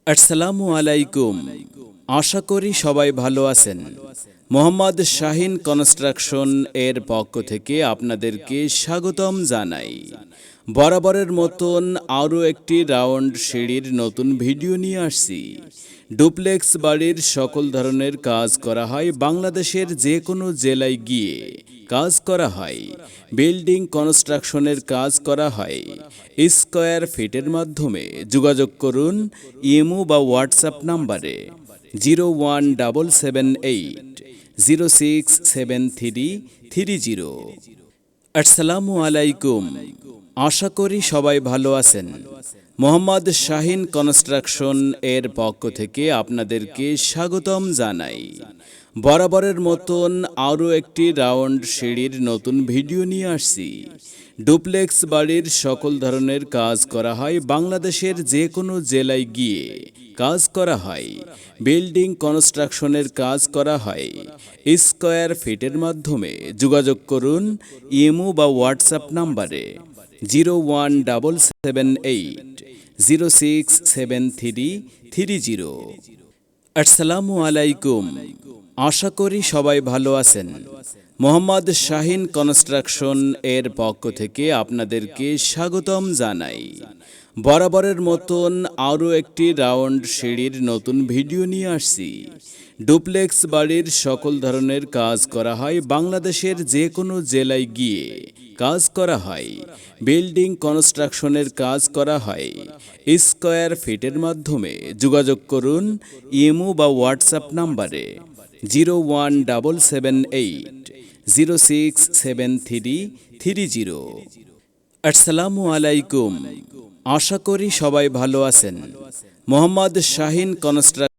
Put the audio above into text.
আসসালামু আলাইকুম। আশা করি সবাই ভালো আছেন। মোহাম্মদ শাহিন কনস্ট্রাকশন এর পক্ষ থেকে আপনাদেরকে স্বাগতম জানাই। বরাবরের মতন আরও একটি রাউন্ড সিঁড়ির নতুন ভিডিও নিয়ে আসছি। ডুপ্লেক্স বাড়ির সকল ধরনের কাজ করা হয়, বাংলাদেশের যে কোনো জেলায় গিয়ে কাজ করা হয়। বিল্ডিং কনস্ট্রাকশনের কাজ করা হয়। স্কয়ার ফিটের মাধ্যমে যোগাযোগ করুন ইমো বা হোয়াটসঅ্যাপ নাম্বারে 01778067330। আসসালামু আলাইকুম। আশা করি সবাই ভালো আছেন। মোহাম্মদ শাহিন কনস্ট্রাকশন এর পক্ষ থেকে আপনাদেরকে স্বাগতম জানাই। বরাবরের মতন আরও একটি রাউন্ড সিঁড়ির নতুন ভিডিও নিয়ে আসছি। ডুপ্লেক্স বাড়ির সকল ধরনের কাজ করা হয়, বাংলাদেশের যে কোনো জেলায় গিয়ে কাজ করা হয়। বিল্ডিং কনস্ট্রাকশনের কাজ করা হয়। স্কয়ার ফিটের মাধ্যমে যোগাযোগ করুন ইমো বা হোয়াটসঅ্যাপ নাম্বারে 01778067330। আসসালামু আলাইকুম। আশা করি সবাই ভালো আছেন। মোহাম্মদ শাহিন কনস্ট্রাকশন এর পক্ষ থেকে আপনাদেরকে স্বাগতম জানাই। বরাবরের মতন আরও একটি রাউন্ড সিঁড়ির নতুন ভিডিও নিয়ে আসছি। ডুপ্লেক্স বাড়ির সকল ধরনের কাজ করা হয়, বাংলাদেশের যে কোনো জেলায় গিয়ে কাজ করা হয়। বিল্ডিং কনস্ট্রাকশনের কাজ করা হয়। স্কয়ার ফিটের মাধ্যমে যোগাযোগ করুন ইমো বা হোয়াটসঅ্যাপ নাম্বারে 01778067330। আসসালামু আলাইকুম। আশা করি সবাই ভালো আছেন। মোহাম্মদ শাহিন কনস্ট্রাকশন